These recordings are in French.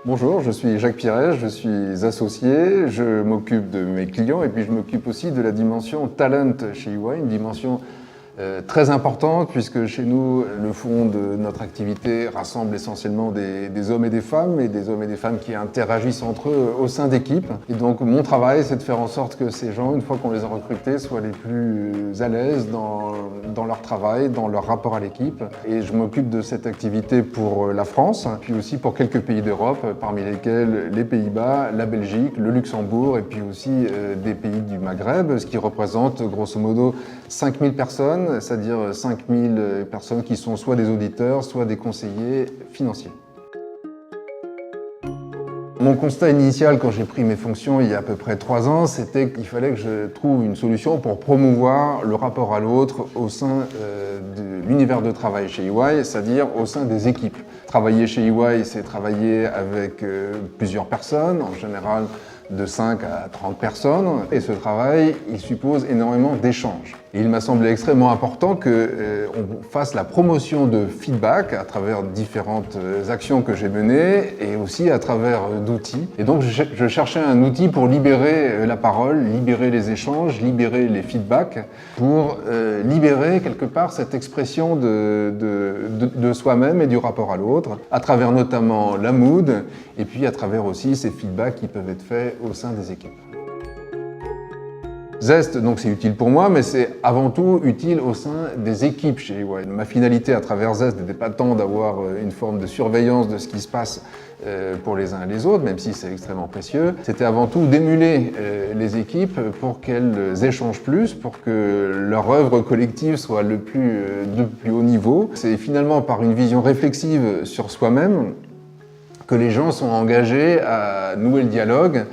Bonjour, je suis Jacques Piret, je suis associé, je m'occupe de mes clients et puis je m'occupe aussi de la dimension talent chez EY, une dimension très importante puisque chez nous, le fond de notre activité rassemble essentiellement des hommes et des femmes qui interagissent entre eux au sein d'équipes. Et donc mon travail, c'est de faire en sorte que ces gens, une fois qu'on les a recrutés, soient les plus à l'aise dans leur travail, dans leur rapport à l'équipe. Et je m'occupe de cette activité pour la France, puis aussi pour quelques pays d'Europe, parmi lesquels les Pays-Bas, la Belgique, le Luxembourg et puis aussi des pays du Maghreb, ce qui représente grosso modo 5000 personnes, c'est-à-dire 5000 personnes qui sont soit des auditeurs, soit des conseillers financiers. Mon constat initial quand j'ai pris mes fonctions il y a à peu près 3 ans, c'était qu'il fallait que je trouve une solution pour promouvoir le rapport à l'autre au sein de l'univers de travail chez EY, c'est-à-dire au sein des équipes. Travailler chez EY, c'est travailler avec plusieurs personnes, en général de 5 à 30 personnes, et ce travail, il suppose énormément d'échanges. Et il m'a semblé extrêmement important qu'on fasse la promotion de feedback à travers différentes actions que j'ai menées et aussi à travers d'outils. Et donc je cherchais un outil pour libérer la parole, libérer les échanges, libérer les feedbacks, pour libérer quelque part cette expression de soi-même et du rapport à l'autre, à travers notamment la mood et puis à travers aussi ces feedbacks qui peuvent être faits au sein des équipes. Zest, donc c'est utile pour moi, mais c'est avant tout utile au sein des équipes chez EY. Ma finalité à travers Zest n'était pas tant d'avoir une forme de surveillance de ce qui se passe pour les uns et les autres, même si c'est extrêmement précieux. C'était avant tout d'émuler les équipes pour qu'elles échangent plus, pour que leur œuvre collective soit de plus haut niveau. C'est finalement par une vision réflexive sur soi-même que les gens sont engagés à nouer le dialogue,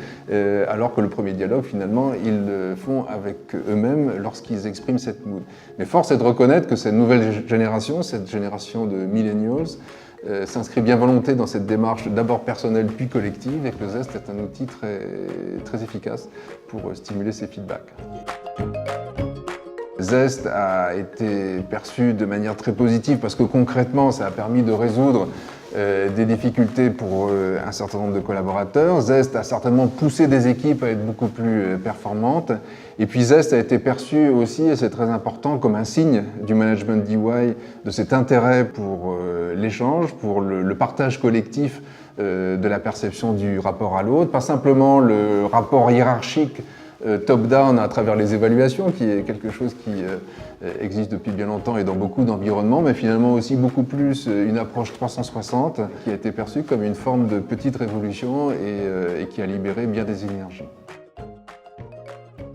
alors que le premier dialogue, finalement, ils le font avec eux-mêmes lorsqu'ils expriment cette mood. Mais force est de reconnaître que cette nouvelle génération, cette génération de millennials, s'inscrit bien volontiers dans cette démarche d'abord personnelle puis collective, et que le Zest est un outil très efficace pour stimuler ces feedbacks. Zest a été perçu de manière très positive parce que concrètement, ça a permis de résoudre des difficultés pour un certain nombre de collaborateurs. Zest a certainement poussé des équipes à être beaucoup plus performantes. Et puis Zest a été perçu aussi, et c'est très important, comme un signe du management d'EY, de cet intérêt pour l'échange, pour le partage collectif de la perception du rapport à l'autre, pas simplement le rapport hiérarchique top-down à travers les évaluations, qui est quelque chose qui existe depuis bien longtemps et dans beaucoup d'environnements, mais finalement aussi beaucoup plus une approche 360 qui a été perçue comme une forme de petite révolution et qui a libéré bien des énergies.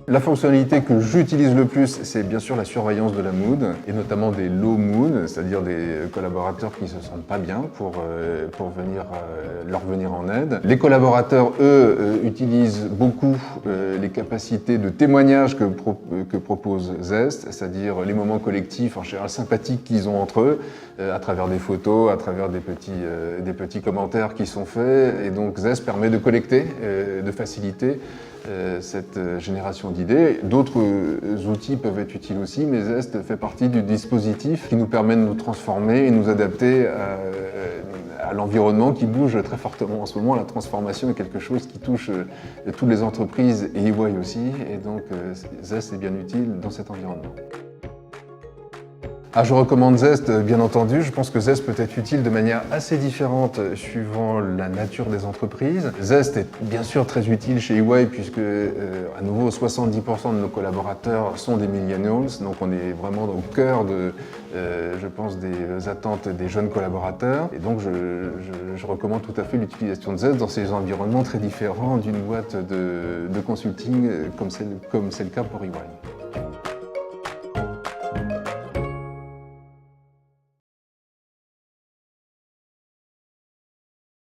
La fonctionnalité que j'utilise le plus, c'est bien sûr la surveillance de la mood, et notamment des low mood, c'est-à-dire des collaborateurs qui ne se sentent pas bien pour leur venir en aide. Les collaborateurs, eux, utilisent beaucoup les capacités de témoignage que propose Zest, c'est-à-dire les moments collectifs, en général sympathiques qu'ils ont entre eux, à travers des photos, à travers des petits commentaires qui sont faits. Et donc Zest permet de collecter, de faciliter cette génération d'idées. D'autres outils peuvent être utiles aussi, mais Zest fait partie du dispositif qui nous permet de nous transformer et nous adapter à l'environnement qui bouge très fortement en ce moment. La transformation est quelque chose qui touche toutes les entreprises et EY aussi, et donc Zest est bien utile dans cet environnement. Je recommande Zest, bien entendu. Je pense que Zest peut être utile de manière assez différente suivant la nature des entreprises. Zest est bien sûr très utile chez EY puisque, à nouveau, 70% de nos collaborateurs sont des millennials. Donc on est vraiment au cœur je pense, des attentes des jeunes collaborateurs. Et donc je recommande tout à fait l'utilisation de Zest dans ces environnements très différents d'une boîte de consulting comme c'est le cas pour EY.